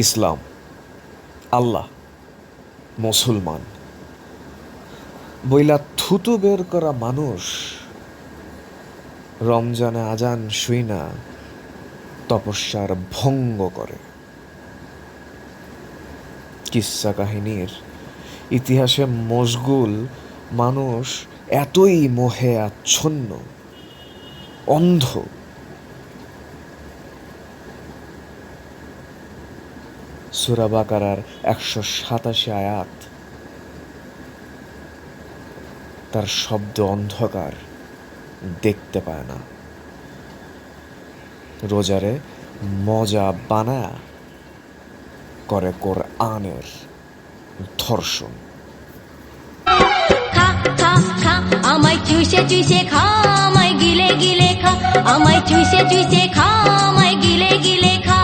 ইসলাম, আল্লাহ, মুসলমান বইলা থুতু বের করা মানুষ রমজানে আজান শুই না তপস্যার ভঙ্গ করে। কিস্সা কাহিনীর ইতিহাসে মশগুল মানুষ এতই মোহে আচ্ছন্ন, অন্ধ, সূরা বাকারার ১৮৭ আয়াত, তার শব্দ অন্ধকার, দেখতে পায় না। রোজারে মজা বানায়া করে কোরআনের ধর্ষণ। খা খা খা আমায় চুষে চুষে খা, আমায় গিলে গিলে খা, আমায় চুষে চুষে খা, আমায় গিলে গিলে খা।